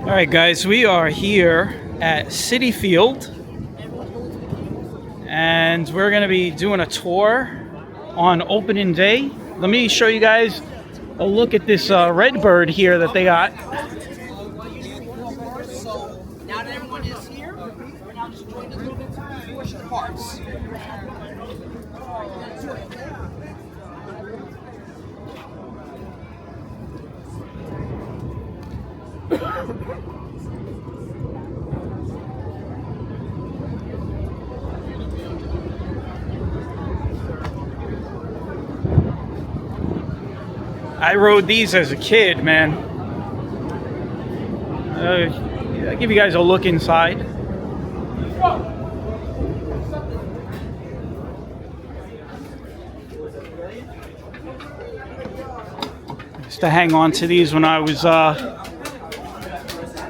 All right, guys, we are here at Citi Field, and we're going to be doing a tour on opening day. Let me show you guys a look at this Redbird here that they got. So now that everyone is here, we're now just joining a little bit to push the parts. I rode these as a kid, man. I'll give you guys a look inside. I used to hang on to these when I was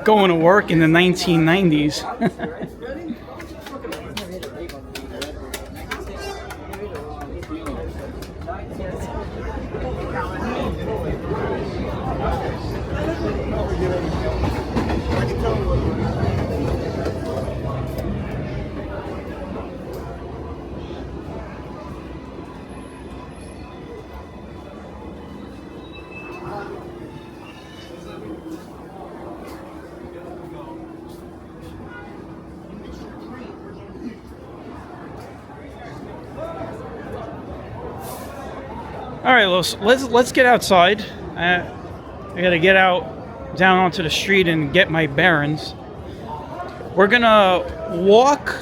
going to work in the 1990s. All right, let's get outside. I gotta get out down onto the street and get my bearings. We're gonna walk.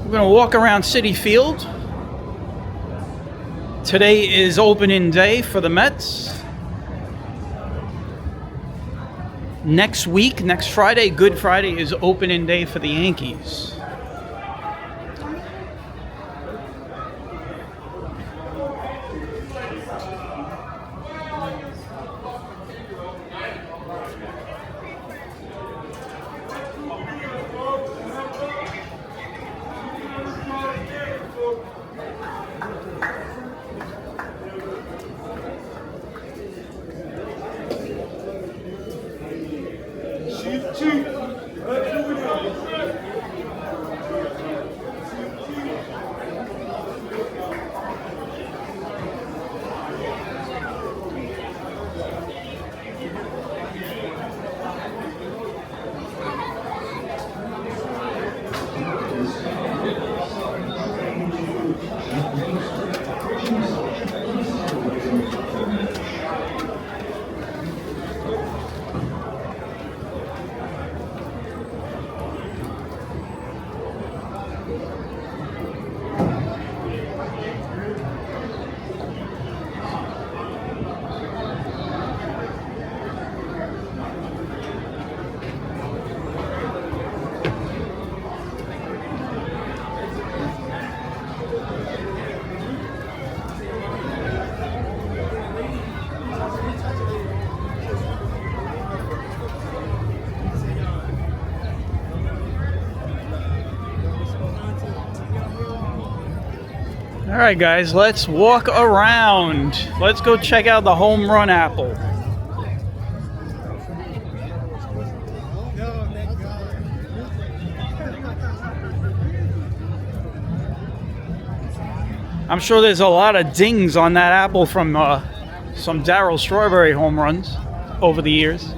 We're gonna walk around Citi Field. Today is opening day for the Mets. Next week, next Friday, Good Friday, is opening day for the Yankees. All right, guys, let's walk around. Let's go check out the home run apple. I'm sure there's a lot of dings on that apple from some Darryl Strawberry home runs over the years.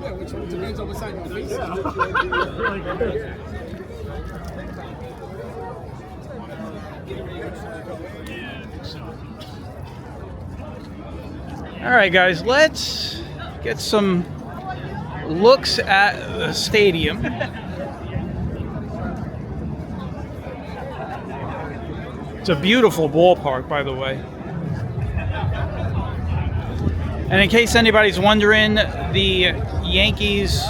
Yeah, which depends on what side of the face. All right, guys, let's get some looks at the stadium. It's a beautiful ballpark, by the way. And in case anybody's wondering, the Yankees,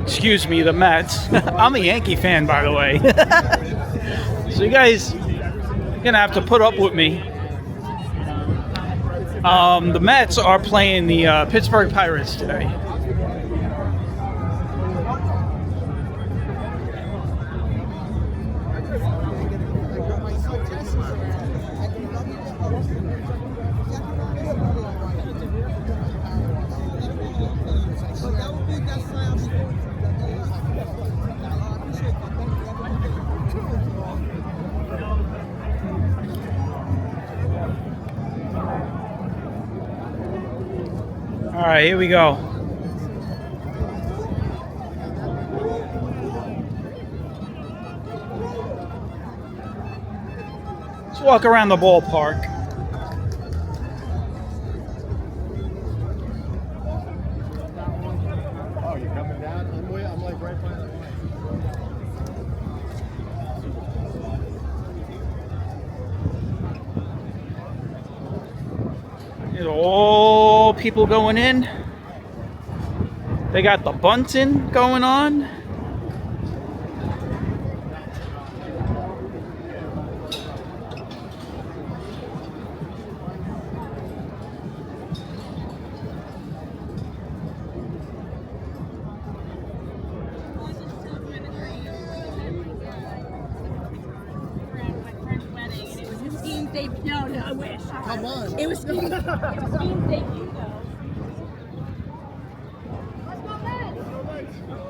excuse me, the Mets. I'm a Yankee fan, by the way. So you guys are gonna have to put up with me. The Mets are playing the Pittsburgh Pirates today. All right, here we go. Let's walk around the ballpark. Oh, you're coming down? I'm like right by the line. There's all people going in. They got the bunting going on. No, I wish. Come on. It was Steve's debut, though. Let's go,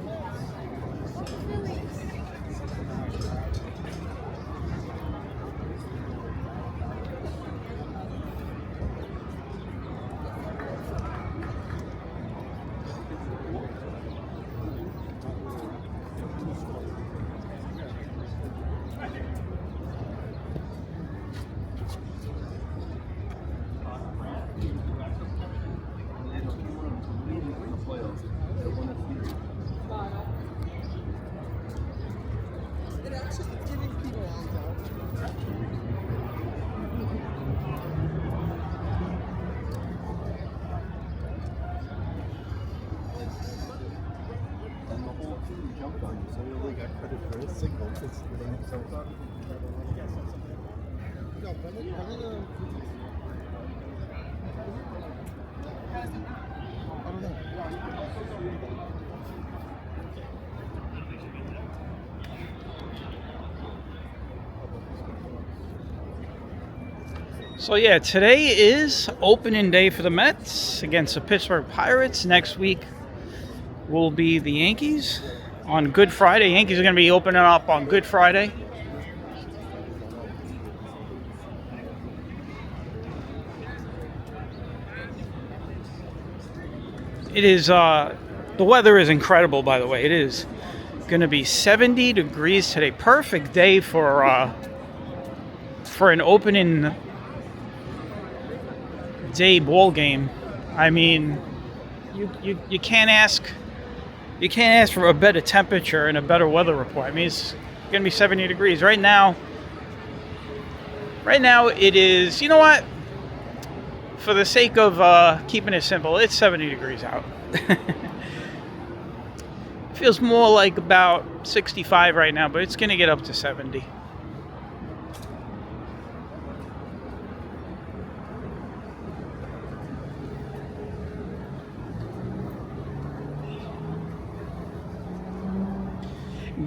Mets! So yeah, today is opening day for the Mets against the Pittsburgh Pirates. Next week will be the Yankees on Good Friday. Yankees are going to be opening up on Good Friday. It is, the weather is incredible, by the way. It is going to be 70 degrees today. Perfect day for an opening day ball game. I mean, you can't ask for a better temperature and a better weather report. I mean, it's going to be 70 degrees right now. Right now it is, you know what? For the sake of keeping it simple, it's 70 degrees out. Feels more like about 65 right now, but it's going to get up to 70.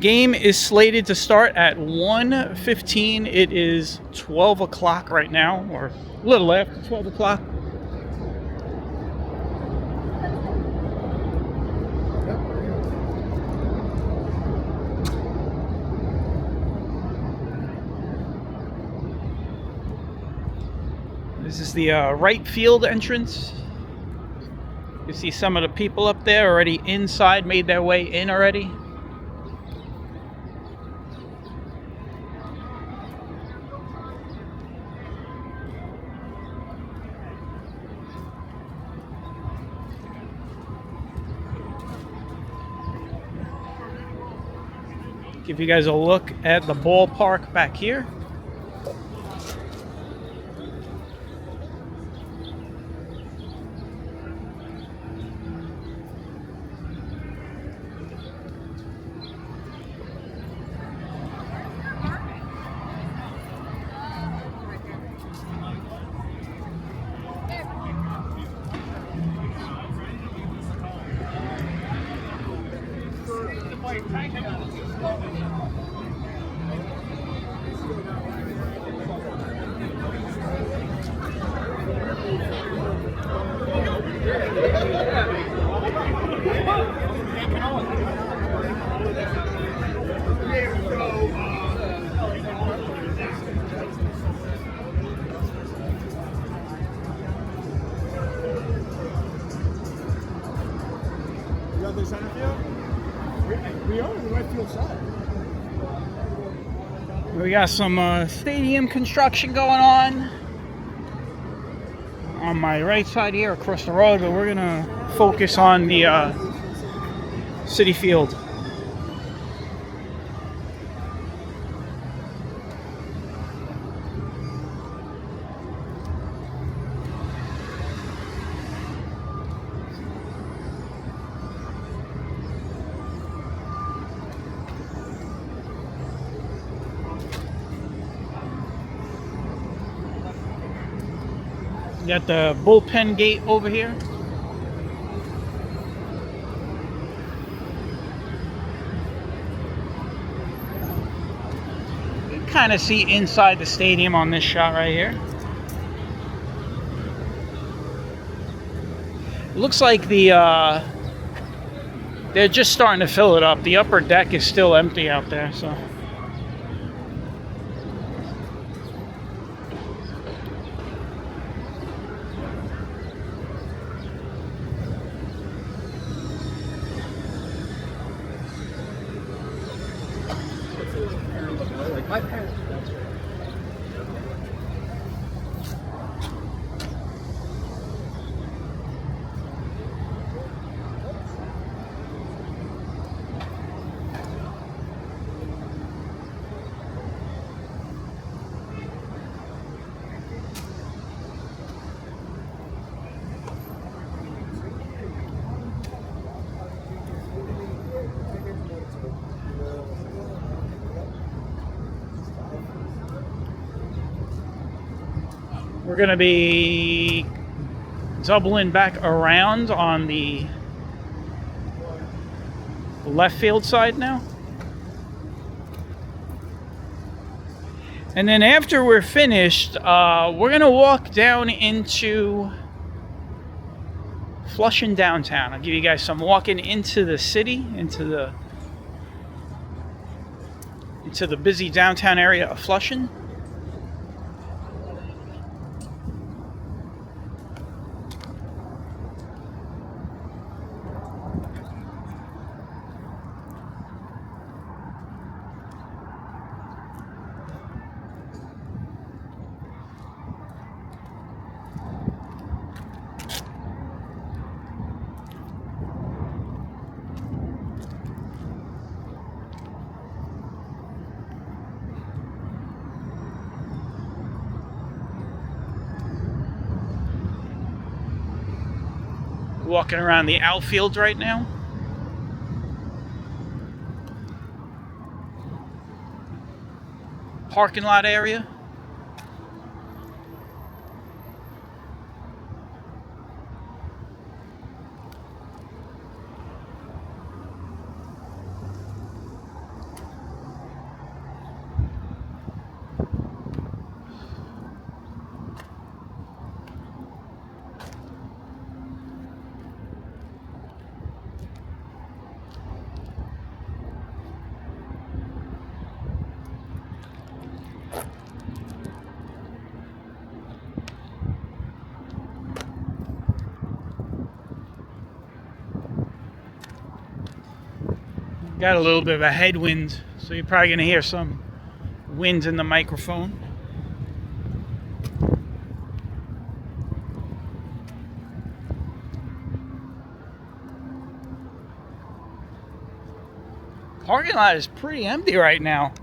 Game is slated to start at 1:15. It is 12 o'clock right now, or a little after 12 o'clock. This is the right field entrance. You see some of the people up there already inside, made their way in already. Give you guys a look at the ballpark back here. You on the center field? We are on the right field side. We got some stadium construction going on my right side here across the road, but we're gonna focus on the Citi Field. Got the bullpen gate over here. You can kind of see inside the stadium on this shot right here. It looks like they're just starting to fill it up. The upper deck is still empty out there, so. My parents. We're going to be doubling back around on the left field side now. And then after we're finished, we're going to walk down into Flushing downtown. I'll give you guys some walking into the city, into the busy downtown area of Flushing. Walking around the outfield right now. Parking lot area. Got a little bit of a headwind, so you're probably going to hear some wind in the microphone. Parking lot is pretty empty right now.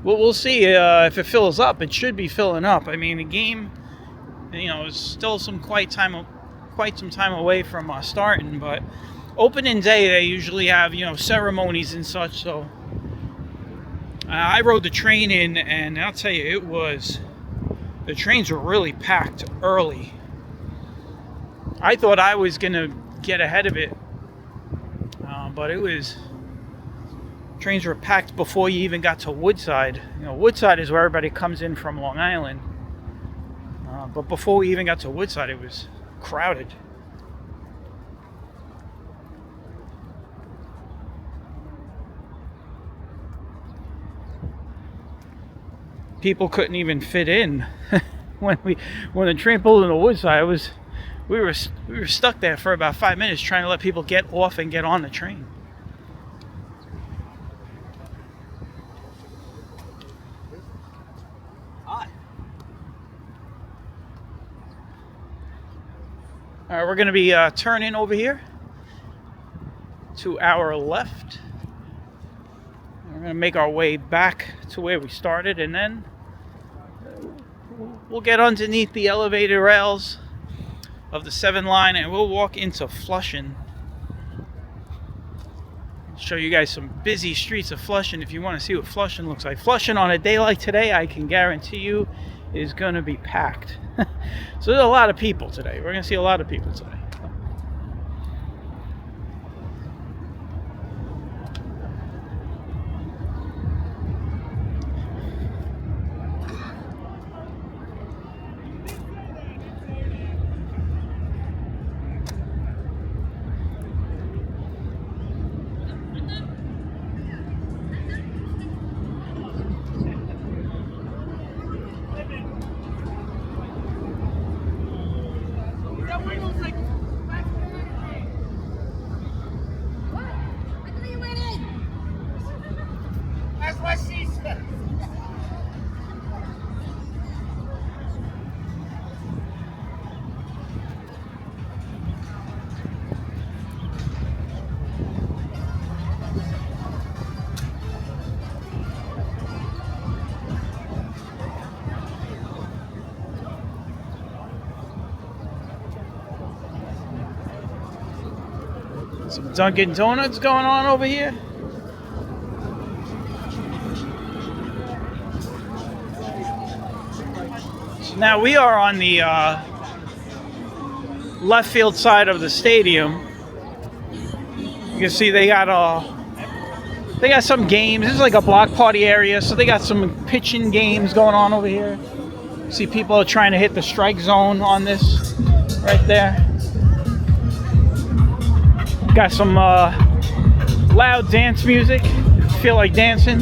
Well, we'll see if it fills up. It should be filling up. I mean, the game, is still quite some time away from starting, but opening day they usually have ceremonies and such. So I rode the train in, and I'll tell you, the trains were really packed early. I thought I was gonna get ahead of it. But trains were packed before you even got to Woodside. You know, Woodside is where everybody comes in from Long Island. But before we even got to Woodside, it was crowded. People couldn't even fit in when the train pulled into Woodside. We were stuck there for about 5 minutes trying to let people get off and get on the train. All right, we're going to be turning over here to our left. We're going to make our way back to where we started, and then we'll get underneath the elevated rails of the 7 line, and we'll walk into Flushing. Show you guys some busy streets of Flushing if you want to see what Flushing looks like. Flushing on a day like today, I can guarantee you, is going to be packed. So there's a lot of people today. We're going to see a lot of people today. Some Dunkin' Donuts going on over here. So now we are on the left field side of the stadium. You can see they got some games. This is like a block party area, so they got some pitching games going on over here. See, people are trying to hit the strike zone on this right there. Got some loud dance music. Feel like dancing.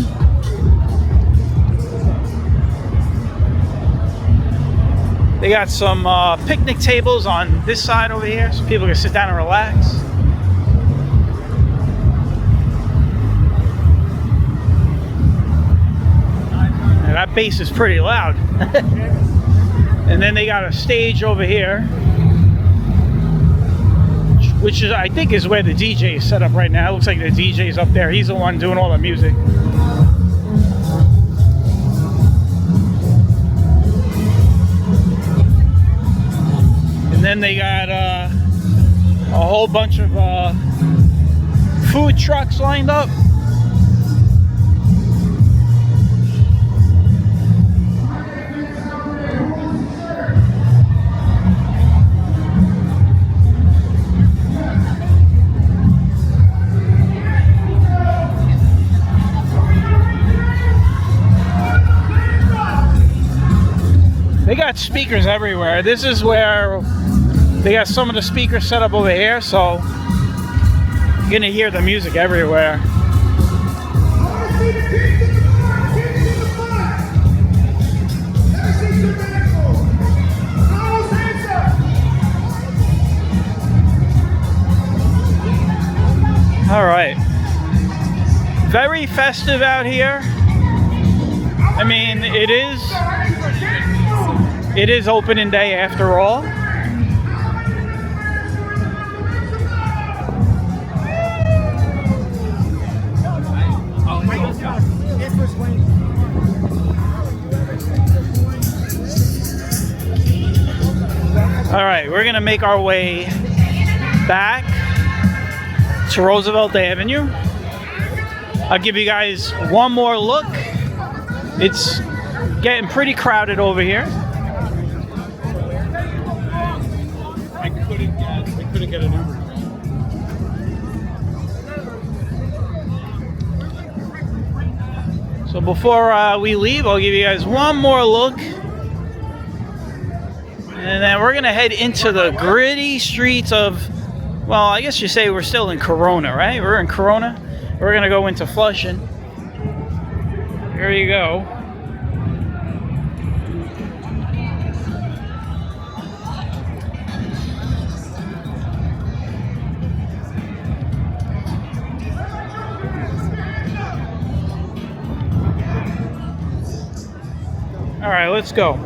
They got some picnic tables on this side over here, so people can sit down and relax. And that bass is pretty loud. And then they got a stage over here, which is, I think, is where the DJ is set up right now. It looks like the DJ's up there. He's the one doing all the music. And then they got a whole bunch of food trucks lined up. They got speakers everywhere. This is where they got some of the speakers set up over here, so you're gonna hear the music everywhere. All right, very festive out here. I mean, it is opening day after all. All right, we're gonna make our way back to Roosevelt Avenue. I'll give you guys one more look. It's getting pretty crowded over here. I couldn't get an Uber. So before we leave, I'll give you guys one more look. And then we're going to head into the gritty streets of, well, I guess you say we're still in Corona, right? We're in Corona. We're going to go into Flushing. Here you go. All right, let's go.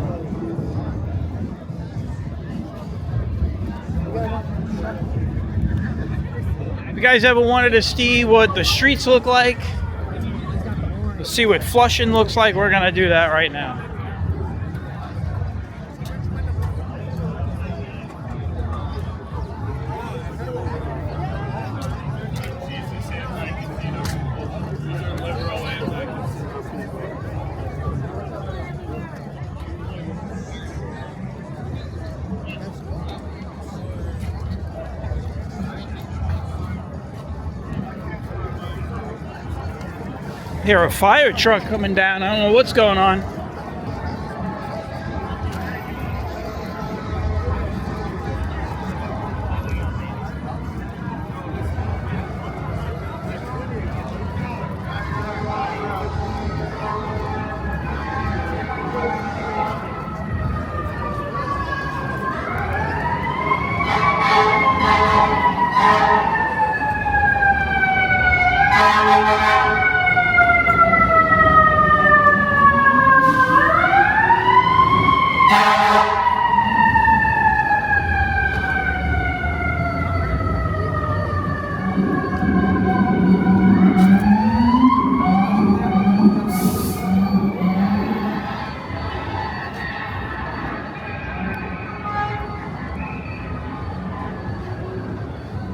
If you guys ever wanted to see what the streets look like, to see what Flushing looks like, we're gonna do that right now. Hear a fire truck coming down. I don't know what's going on.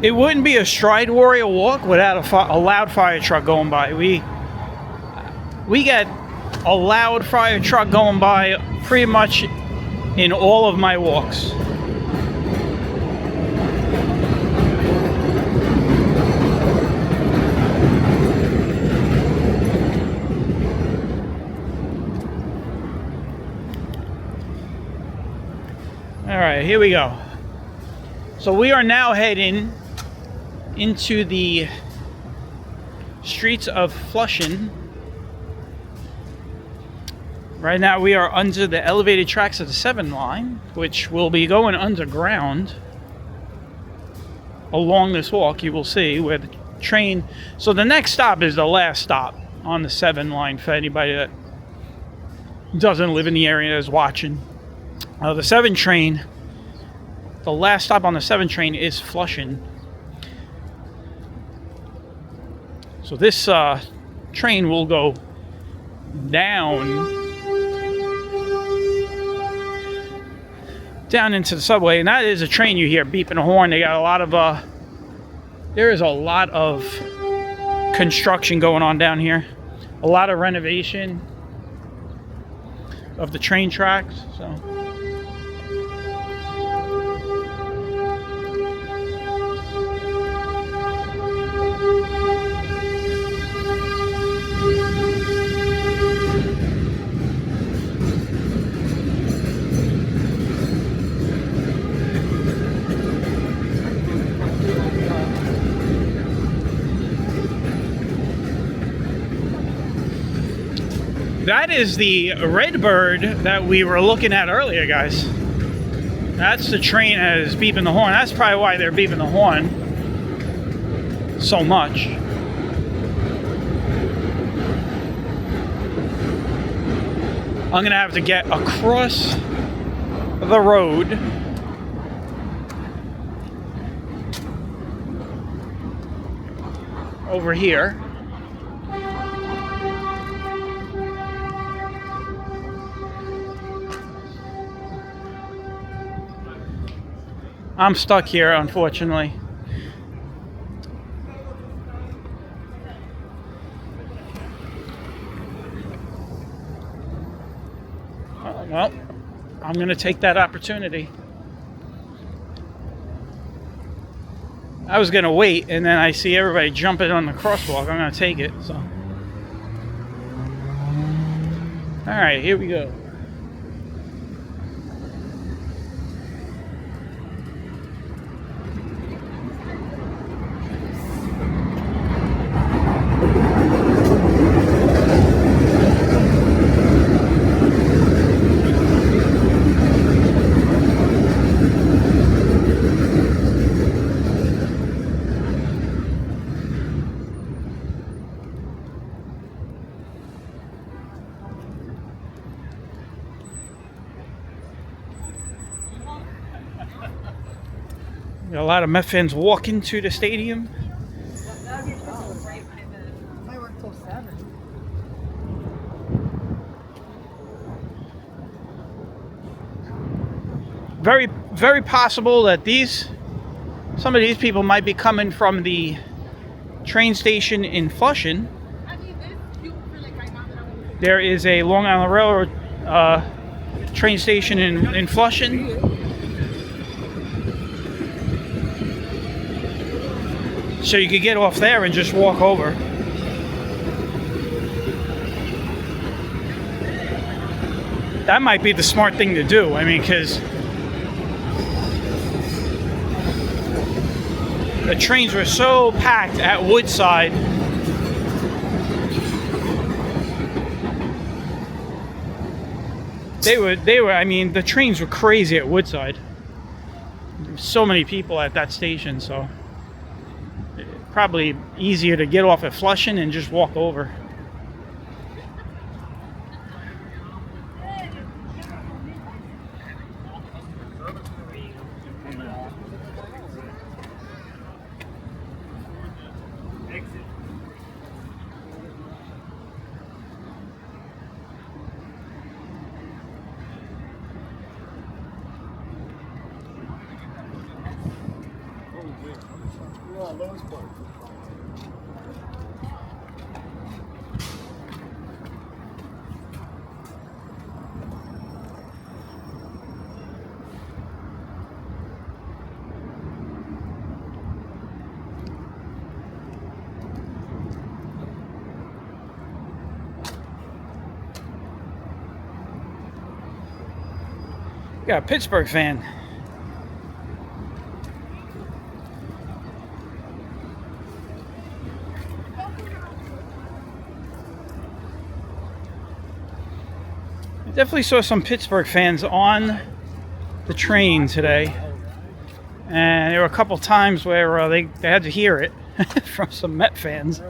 It wouldn't be a Stride Warrior walk without a loud fire truck going by. We get a loud fire truck going by pretty much in all of my walks. All right, here we go. So we are now heading into the streets of Flushing. Right now we are under the elevated tracks of the 7 line, which will be going underground along this walk. You will see where the train, so the next stop is the last stop on the 7 line for anybody that doesn't live in the area and is watching. The 7 train, the last stop on the 7 train is Flushing. So this train will go down into the subway, and that is a train you hear beeping a horn. They got a lot of there is a lot of construction going on down here, a lot of renovation of the train tracks. So that is the Redbird that we were looking at earlier, guys. That's the train that is beeping the horn. That's probably why they're beeping the horn so much. I'm gonna have to get across the road over here. I'm stuck here, unfortunately. Well, I'm going to take that opportunity. I was going to wait, and then I see everybody jumping on the crosswalk. I'm going to take it. So All right, here we go. Got a lot of Met fans walking to the stadium. I work till 7. Very, very possible that some of these people might be coming from the train station in Flushing. There is a Long Island Railroad train station in Flushing. So you could get off there and just walk over. That might be the smart thing to do. I mean, because the trains were so packed at Woodside. They were, I mean, the trains were crazy at Woodside. There were so many people at that station, so probably easier to get off at Flushing and just walk over. Got a Pittsburgh fan. I definitely saw some Pittsburgh fans on the train today, and there were a couple times where they had to hear it from some Met fans.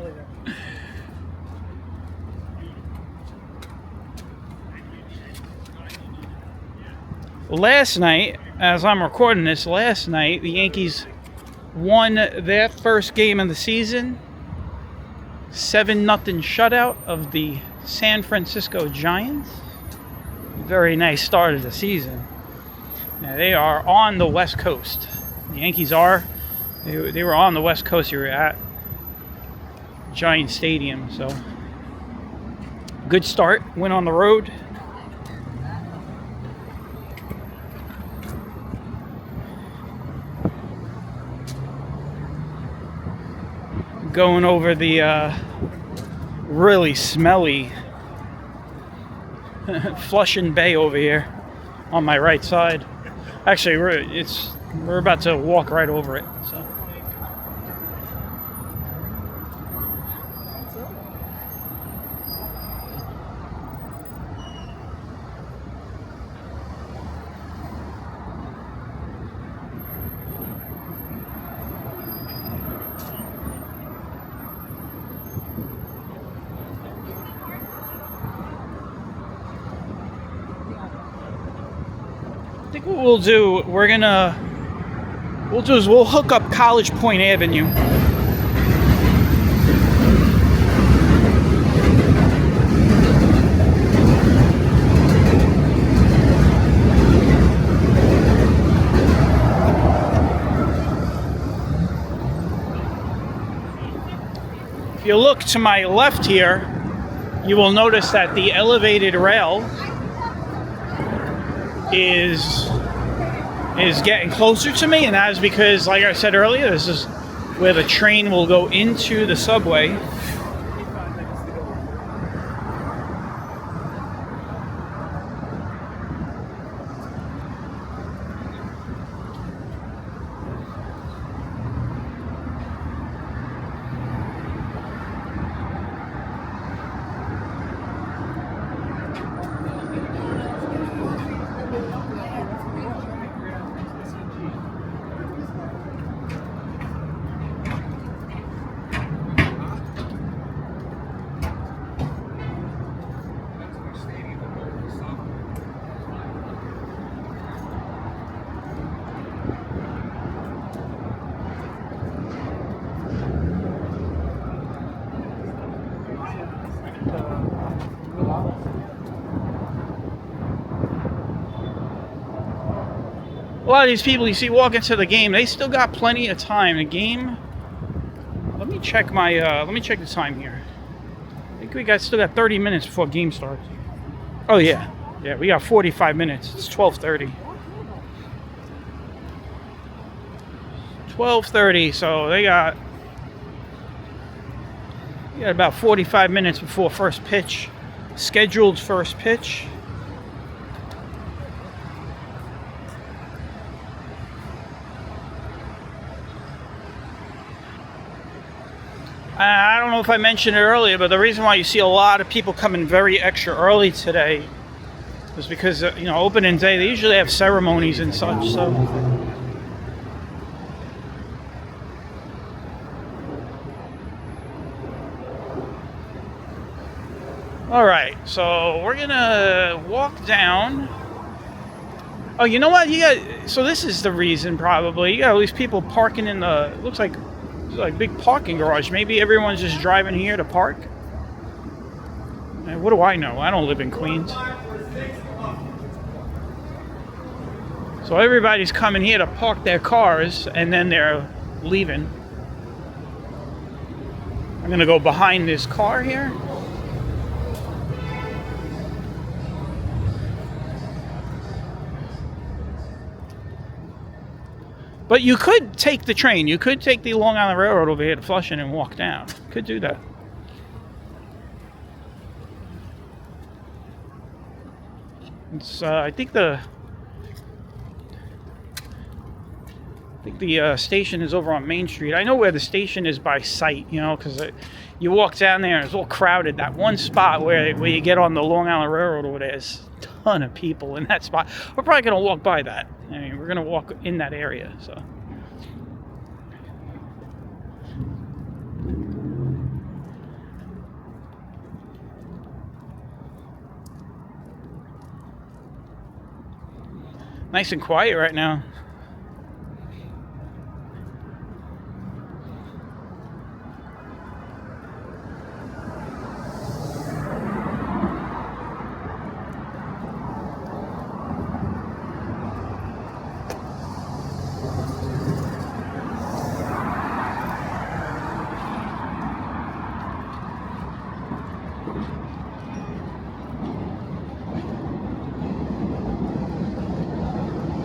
Last night, as I'm recording this, the Yankees won their first game of the season. 7-0 shutout of the San Francisco Giants. Very nice start of the season. Now, they are on the West Coast. The Yankees are. They were on the West Coast. You were at Giant Stadium. So, good start. Went on the road. Going over the really smelly Flushing Bay over here on my right side. Actually, we're about to walk right over it. So. I think what we'll do, we'll hook up College Point Avenue. If you look to my left here, you will notice that the elevated rail is getting closer to me, and that is because, like I said earlier, this is where the train will go into the subway. lot of these people you see walking to the game, they still got plenty of time. The game. Let me check my. Let me check the time here. I think we still got 30 minutes before game starts. Oh yeah, yeah, we got 45 minutes. It's 12:30. 12:30. So they got about 45 minutes before first pitch. Scheduled first pitch. I don't know if I mentioned it earlier, but the reason why you see a lot of people coming very extra early today is because, opening day, they usually have ceremonies and such, so. All right, so we're gonna walk down. Oh, you know what? So this is the reason, probably. You got all these people parking in the, it looks like big parking garage. Maybe everyone's just driving here to park. What do I know? I don't live in Queens. So everybody's coming here to park their cars and then they're leaving. I'm gonna go behind this car here. But you could take the train. You could take the Long Island Railroad over here to Flushing and walk down. Could do that. It's I think the station is over on Main Street. I know where the station is by sight, because you walk down there and it's all crowded. That one spot where you get on the Long Island Railroad over there is a ton of people in that spot. We're probably going to walk by that. I mean, we're going to walk in that area, so. Nice and quiet right now.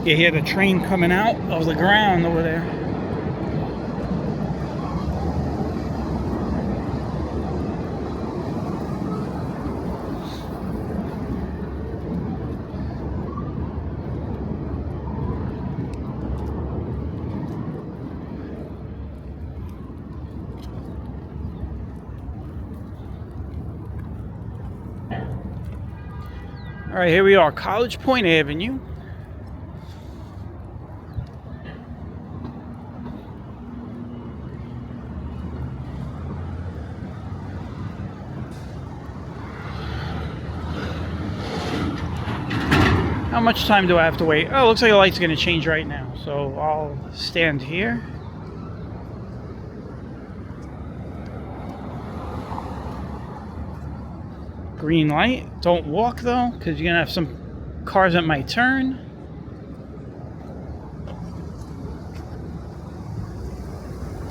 You hear the train coming out of the ground over there. All right, here we are, College Point Avenue. How much time do I have to wait? Oh, looks like the light's going to change right now. So I'll stand here. Green light. Don't walk though, because you're going to have some cars that might turn.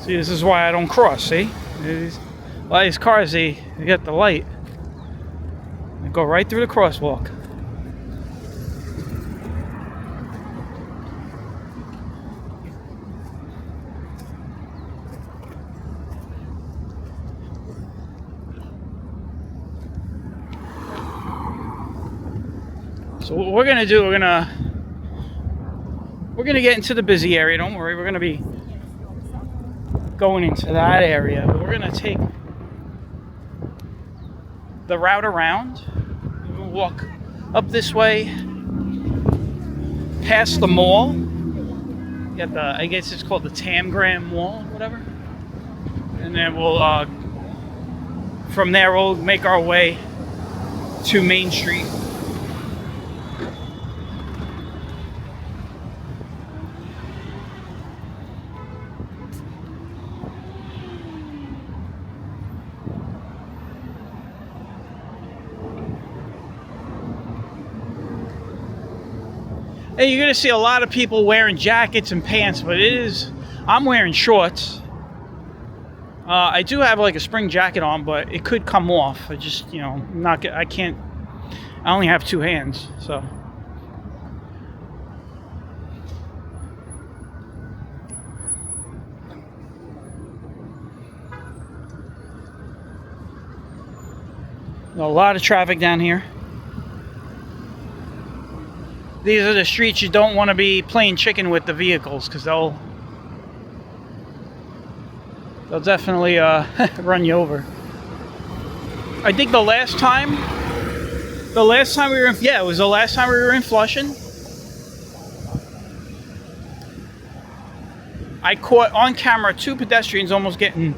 See, this is why I don't cross, see? A lot of these cars, they get the light. They go right through the crosswalk. So what we're gonna do, we're gonna get into the busy area. Don't worry, we're gonna be going into that area. But we're gonna take the route around. We'll walk up this way, past the mall. You got I guess it's called the Tamgram Mall, whatever. And then we'll from there we'll make our way to Main Street. Hey, you're gonna see a lot of people wearing jackets and pants, but I'm wearing shorts. I do have like a spring jacket on, but it could come off. I just, I can't. I only have two hands, so. A lot of traffic down here. These are the streets you don't want to be playing chicken with the vehicles, because they'll definitely run you over. I think the last time we were in, it was the last time we were in Flushing. I caught on camera two pedestrians almost getting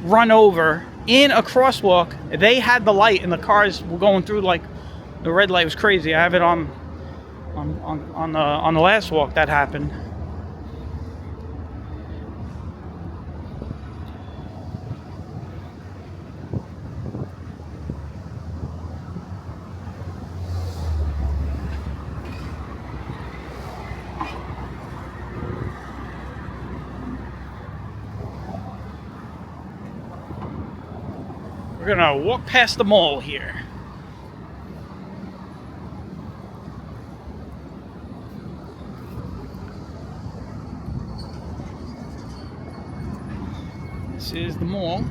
run over in a crosswalk. They had the light and the cars were going through, like the red light was crazy. I have it on the last walk that happened. We're gonna walk past the mall here. This is the mall.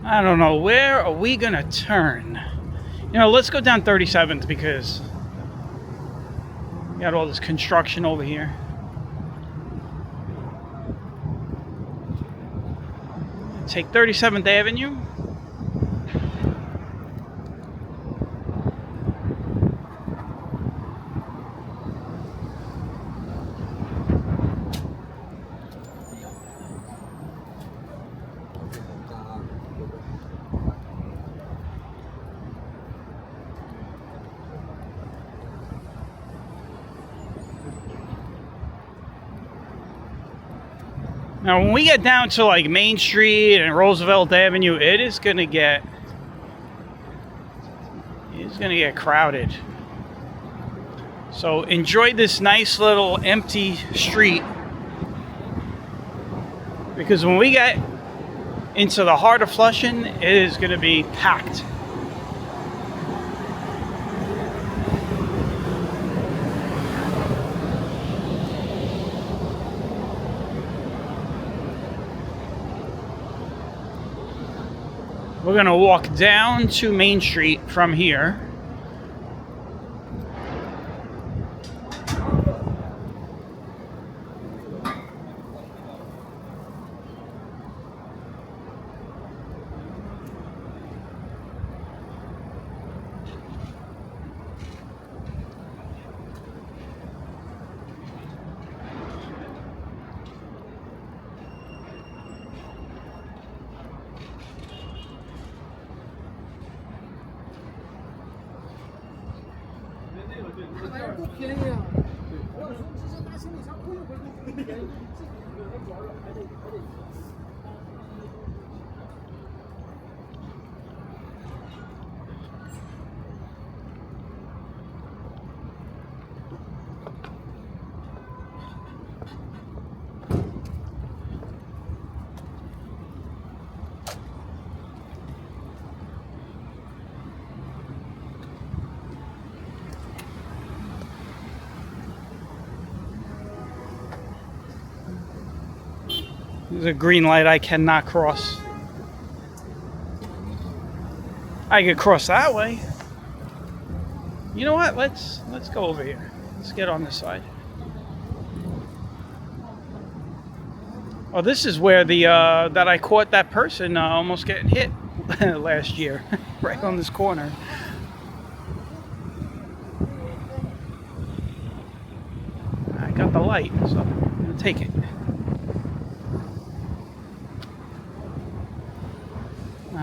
I don't know, where are we gonna turn? Let's go down 37th because we got all this construction over here. Take 37th Avenue. Now, when we get down to like Main Street and Roosevelt Avenue, it's gonna get crowded. So enjoy this nice little empty street, because when we get into the heart of Flushing, it is gonna be packed. We're going to walk down to Main Street from here. There's a green light I cannot cross. I could cross that way. You know what? Let's go over here. Let's get on this side. Oh, this is where that I caught that person almost getting hit last year, right on this corner. I got the light, so I'm gonna take it.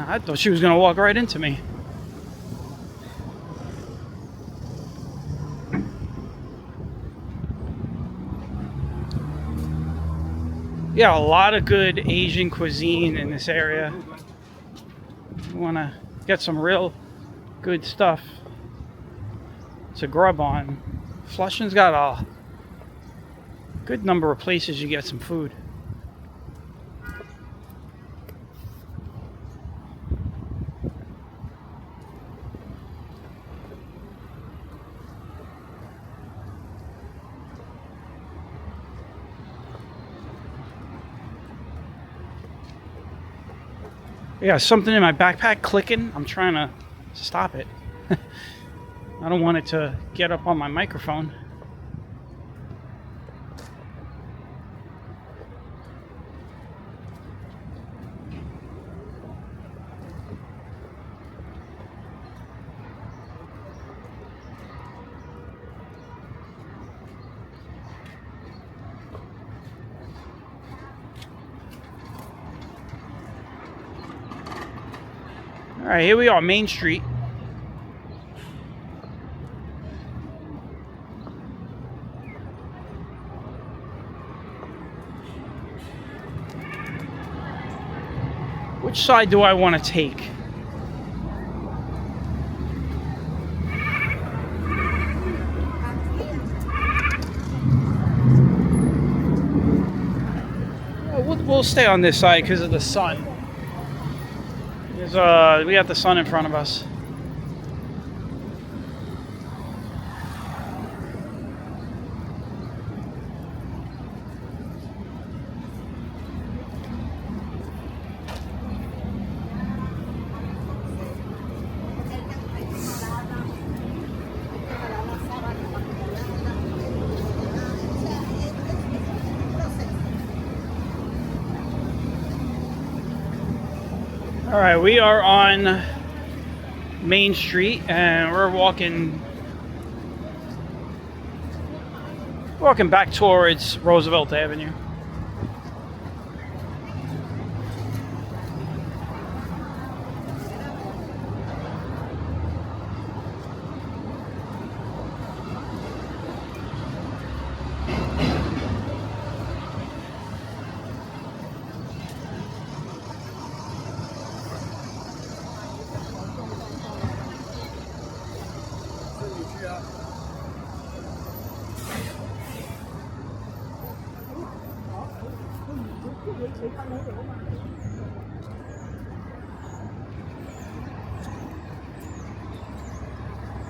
I thought she was going to walk right into me. Yeah, a lot of good Asian cuisine in this area. You want to get some real good stuff to grub on. Flushing's got a good number of places you get some food. Yeah, something in my backpack clicking. I'm trying to stop it. I don't want it to get up on my microphone. All right, here we are, Main Street. Which side do I want to take? We'll stay on this side because of the sun. We got the sun in front of us. All right, we are on Main Street and we're walking back towards Roosevelt Avenue.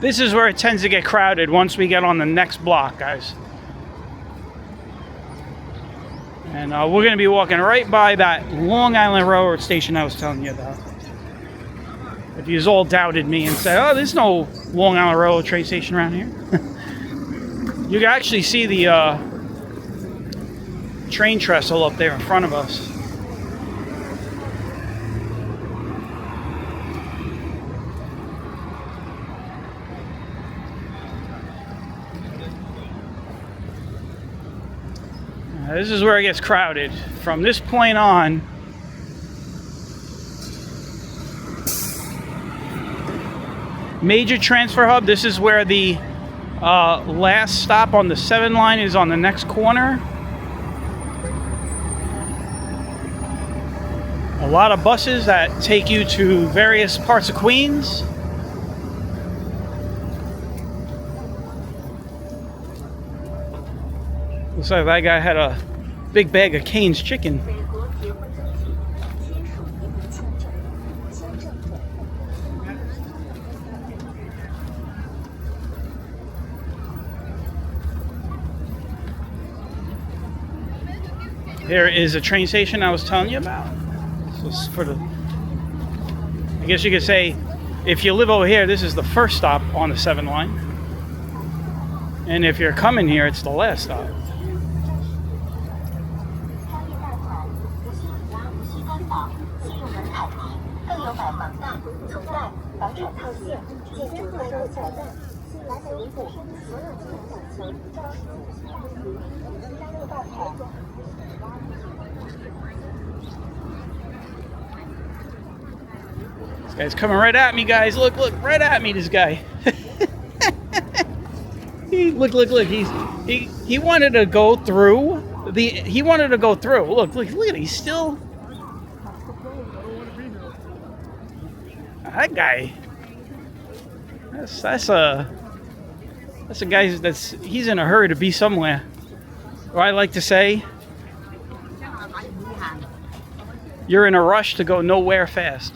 This is where it tends to get crowded once we get on the next block, guys. And we're going to be walking right by that Long Island Railroad station I was telling you about. If you all doubted me and said, oh, there's no Long Island Railroad train station around here. You can actually see the train trestle up there in front of us. This is where it gets crowded. From this point on, major transfer hub. This is where the last stop on the 7 line is on the next corner. A lot of buses that take you to various parts of Queens. Looks like that guy had a big bag of Cane's chicken. There is a train station I was telling you about. So it's for the, I guess you could say, if you live over here, this is the first stop on the 7 line. And if you're coming here, it's the last stop. This guy's coming right at me, guys. Look, right at me, this guy. Look. He wanted to go through He wanted to go through. Look at it. He's still. That guy. That's a guy he's in a hurry to be somewhere. Or I like to say, you're in a rush to go nowhere fast.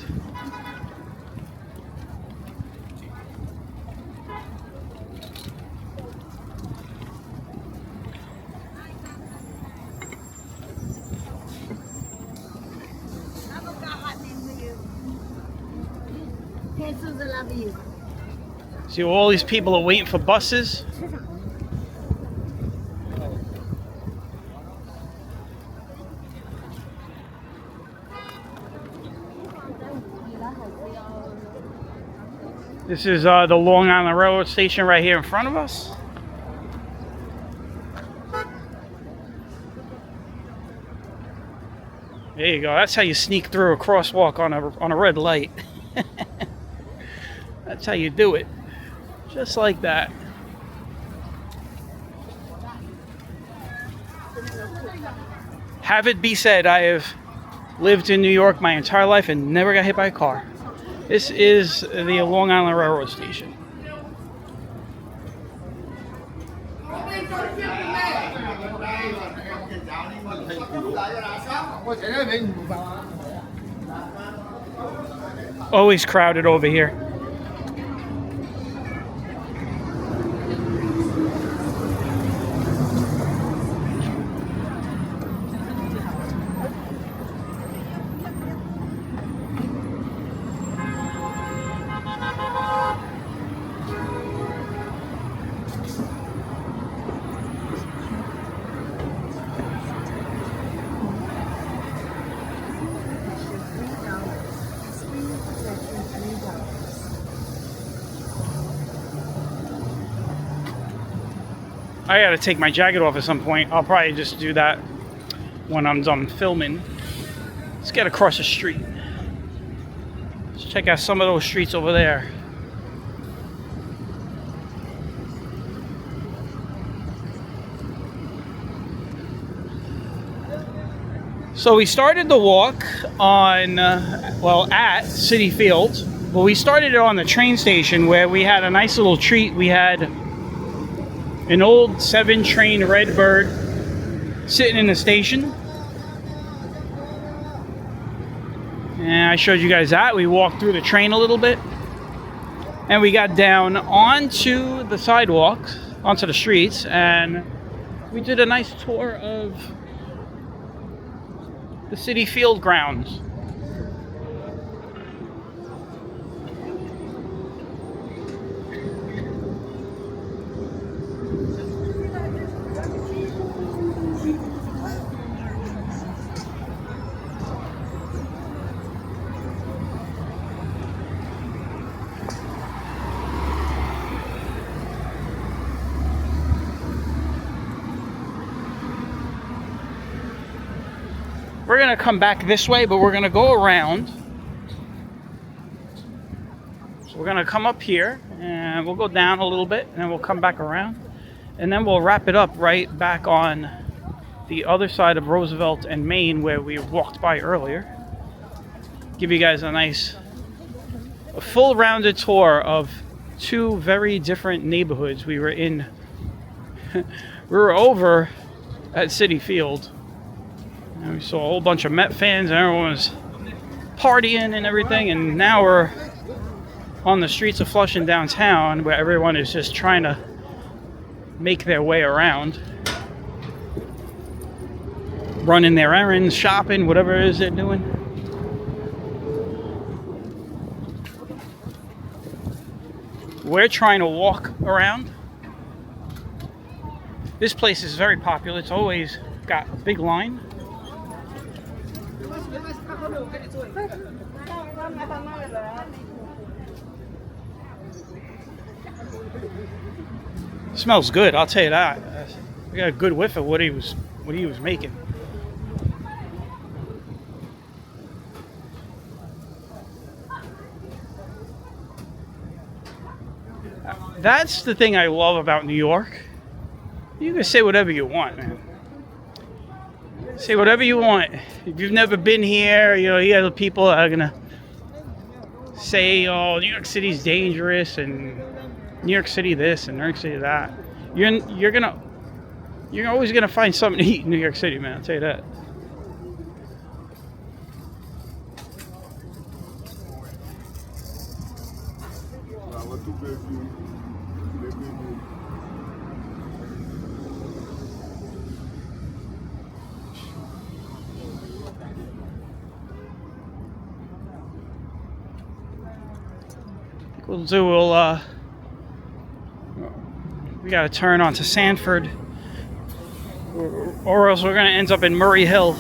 See, all these people are waiting for buses. This is the Long Island Railroad station right here in front of us. There you go. That's how you sneak through a crosswalk on a red light. That's how you do it. Just like that. Have it be said, I have lived in New York my entire life and never got hit by a car. This is the Long Island Railroad station. Always crowded over here. I gotta take my jacket off at some point. I'll probably just do that when I'm done filming. Let's get across the street. Let's check out some of those streets over there. So we started the walk on, at Citi Field. Well, we started it on the train station where we had a nice little treat. We had an old 7-train Redbird sitting in the station. And I showed you guys that. We walked through the train a little bit. And we got down onto the sidewalks, onto the streets, and we did a nice tour of the Citi Field grounds. We're going to come back this way, but we're going to go around. So we're going to come up here, and we'll go down a little bit, and then we'll come back around. And then we'll wrap it up right back on the other side of Roosevelt and Main, where we walked by earlier. Give you guys a full rounded tour of two very different neighborhoods we were in. We were over at Citi Field. And we saw a whole bunch of Met fans and everyone was partying and everything, and now we're on the streets of Flushing downtown where everyone is just trying to make their way around, running their errands, shopping, whatever it is they're doing. We're trying to walk around. This place is very popular. It's always got a big line. Smells good, I'll tell you that. We got a good whiff of what he was making. That's the thing I love about New York. You can say whatever you want, man. Say whatever you want. If you've never been here, you know, you have people that are gonna say, "Oh, New York City's dangerous," and New York City this and New York City that. You're always gonna find something to eat in New York City, man. I'll tell you that. We gotta turn onto Sanford, or else we're gonna end up in Murray Hill.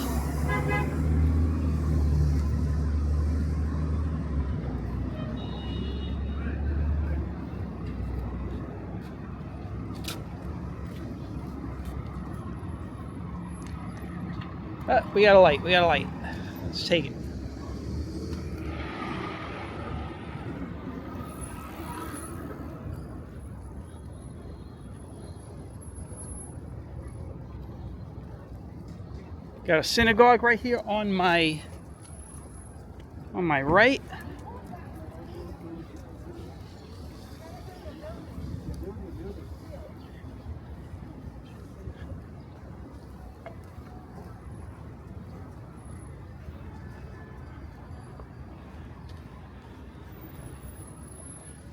We got a light. Let's take it. Got a synagogue right here on my right.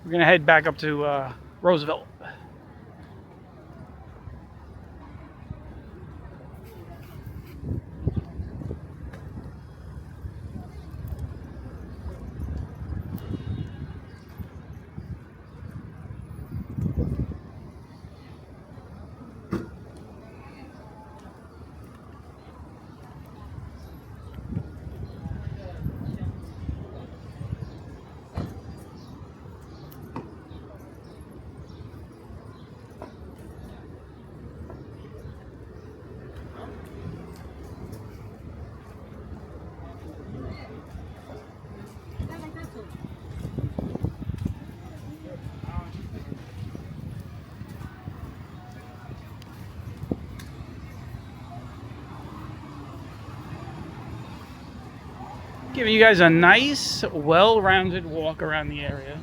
We're gonna head back up to Roosevelt. Giving you guys a nice, well-rounded walk around the area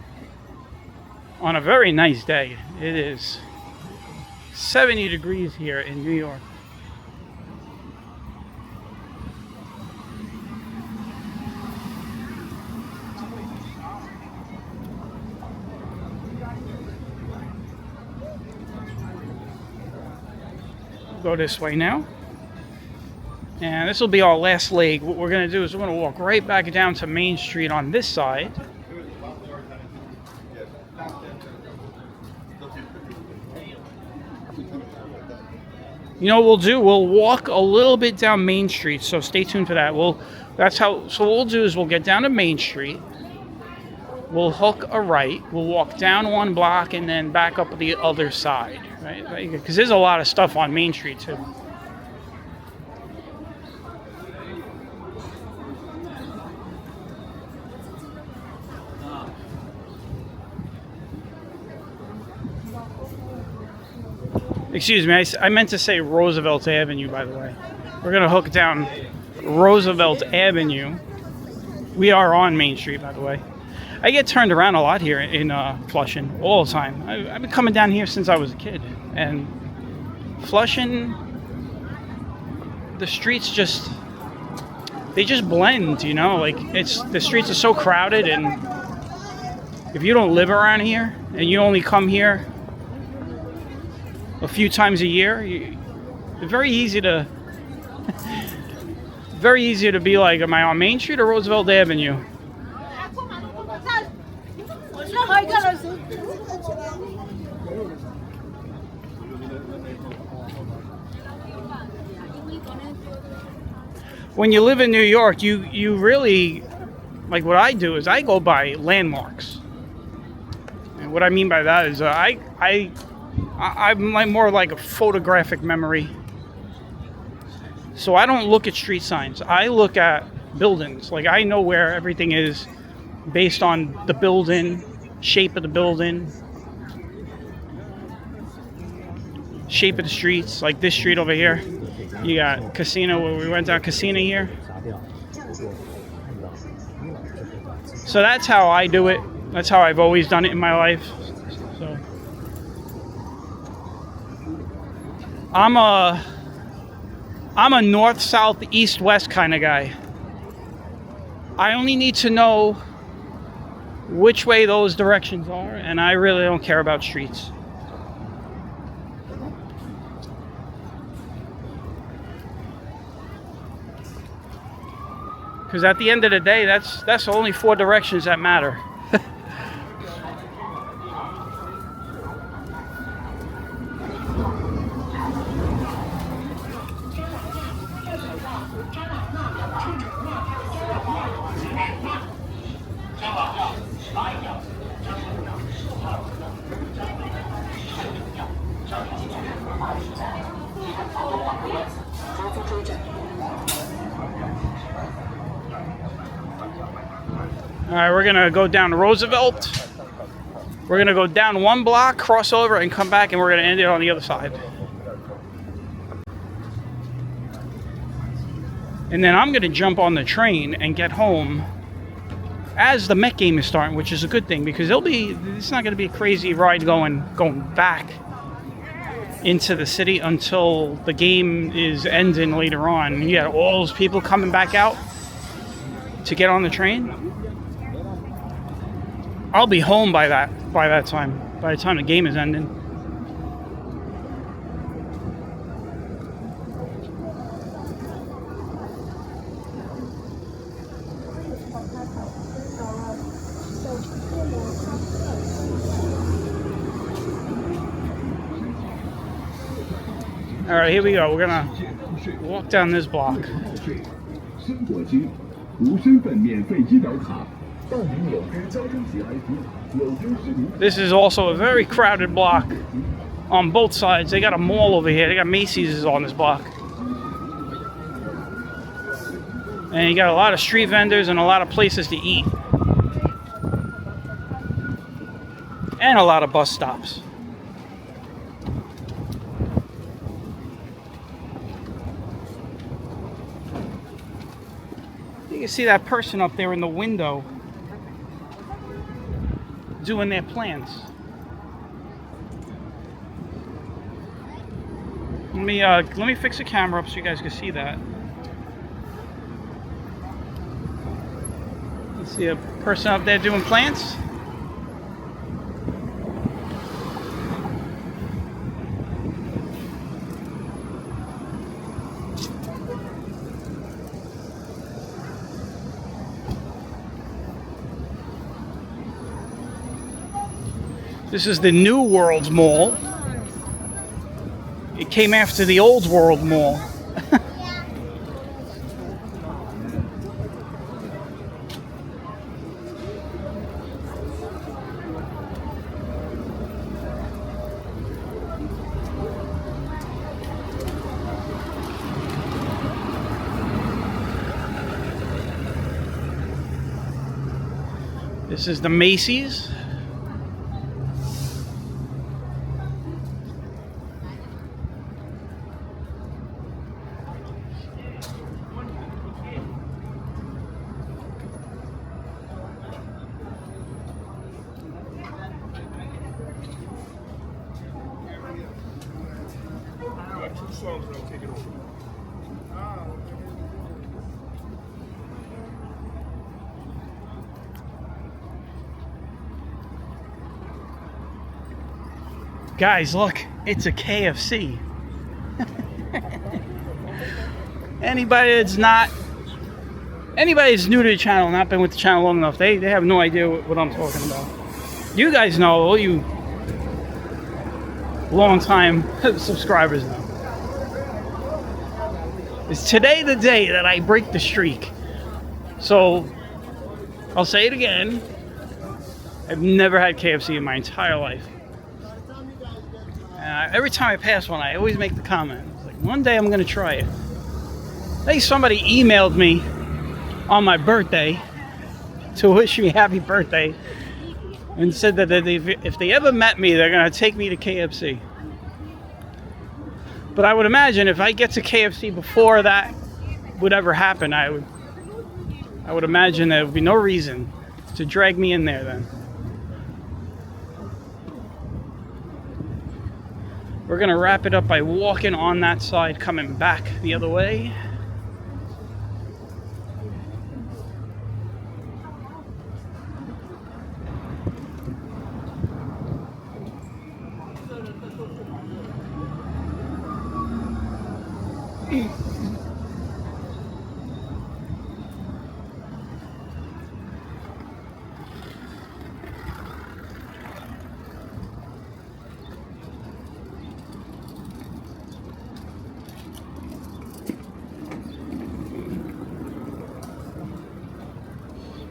on a very nice day. It is 70 degrees here in New York. Go this way now. And this will be our last leg. What we're going to do is we're going to walk right back down to Main Street on this side. You know what we'll do? We'll walk a little bit down Main Street, so stay tuned for that. So what we'll do is we'll get down to Main Street. We'll hook a right. We'll walk down one block and then back up the other side, right? Because there's a lot of stuff on Main Street too. Excuse me, I meant to say Roosevelt Avenue, by the way. We're going to hook down Roosevelt Avenue. We are on Main Street, by the way. I get turned around a lot here in Flushing all the time. I've been coming down here since I was a kid. And Flushing, the streets they just blend, you know? Like, the streets are so crowded, and if you don't live around here and you only come here a few times a year, it's very easy to be like, am I on Main Street or Roosevelt Avenue? When you live in New York, you really, like, what I do is I go by landmarks. And what I mean by that is I'm like more like a photographic memory. So I don't look at street signs. I look at buildings. Like, I know where everything is based on the building, shape of the building, shape of the streets. Like this street over here. You got casino where we went down casino here. So that's how I do it. That's how I've always done it in my life. So I'm a north, south, east, west kind of guy. I only need to know which way those directions are, and I really don't care about streets. Because at the end of the day, that's only 4 directions that matter. All right, we're gonna go down Roosevelt. We're gonna go down 1 block, cross over, and come back, and we're gonna end it on the other side. And then I'm gonna jump on the train and get home as the Met game is starting, which is a good thing because it's not gonna be a crazy ride going back into the city until the game is ending later on. You got all those people coming back out to get on the train. I'll be home by that time. By the time the game is ending. All right, here we go. We're gonna walk down this block. This is also a very crowded block on both sides. They got a mall over here. They got Macy's is on this block. And you got a lot of street vendors and a lot of places to eat. And a lot of bus stops. You can see that person up there in the window doing their plans. Let me fix the camera up so you guys can see that. You see a person up there doing plans. This is the New World Mall. It came after the Old World Mall. This is the Macy's. Guys, look, it's a KFC. Anybody that's new to the channel, not been with the channel long enough, they have no idea what I'm talking about. You guys know, all you long-time subscribers know. Is today the day that I break the streak? So, I'll say it again. I've never had KFC in my entire life. Every time I pass one, I always make the comment. Like, one day I'm going to try it. I think somebody emailed me on my birthday to wish me happy birthday and said that if they ever met me, they're going to take me to KFC. But I would imagine if I get to KFC before that would ever happen, I would imagine there would be no reason to drag me in there then. We're gonna wrap it up by walking on that side, coming back the other way.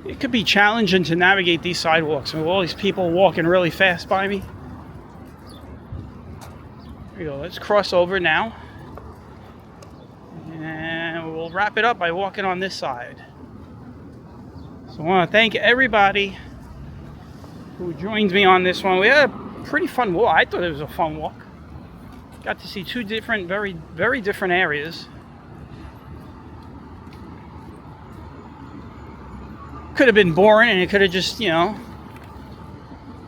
It could be challenging to navigate these sidewalks with all these people walking really fast by me. Here we go. Let's cross over now. And we'll wrap it up by walking on this side. So I want to thank everybody who joined me on this one. We had a pretty fun walk. I thought it was a fun walk. Got to see two different, very, very different areas. Could have been boring and it could have just,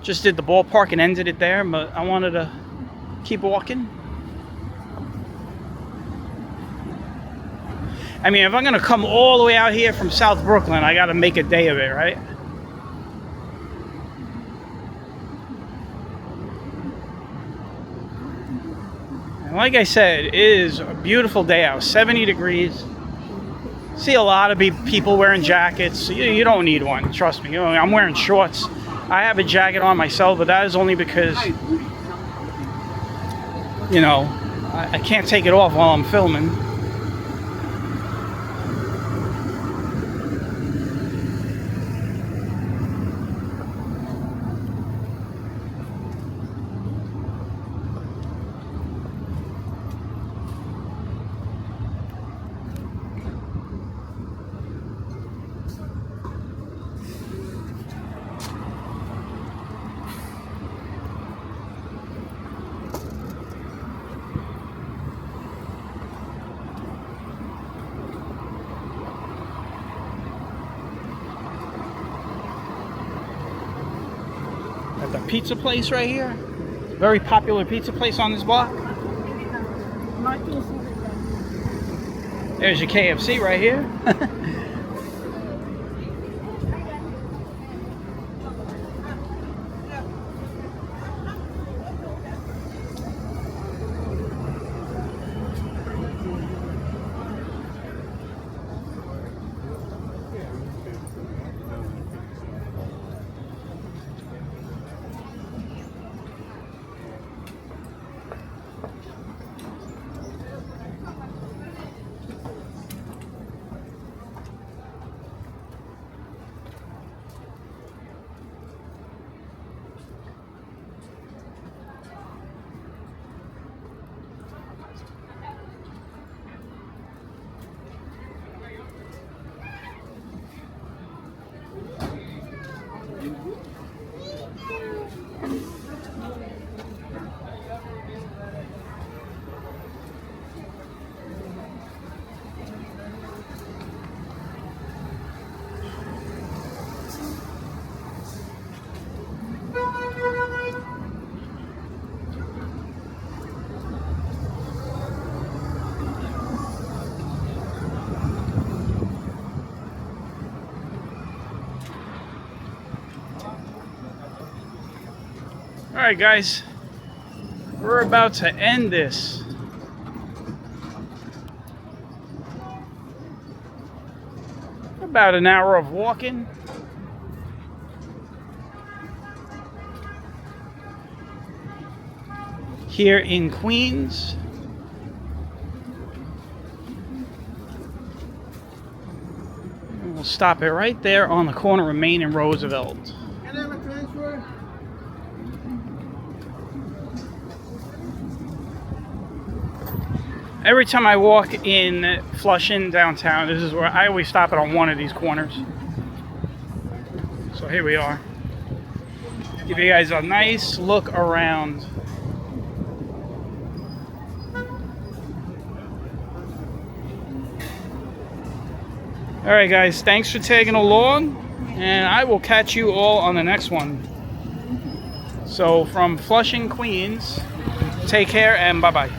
just did the ballpark and ended it there, but I wanted to keep walking. I mean, if I'm going to come all the way out here from South Brooklyn, I got to make a day of it, right? And like I said, it is a beautiful day out, 70 degrees. See a lot of people wearing jackets. You don't need one, trust me. I'm wearing shorts. I have a jacket on myself, but that is only because, I can't take it off while I'm filming. At the pizza place right here. Very popular pizza place on this block. There's your KFC right here. Alright guys, we're about to end this. About an hour of walking. Here in Queens. And we'll stop it right there on the corner of Main and Roosevelt. Every time I walk in Flushing downtown, this is where I always stop it on one of these corners. So here we are. Give you guys a nice look around. All right, guys. Thanks for tagging along, and I will catch you all on the next one. So from Flushing, Queens, take care and bye-bye.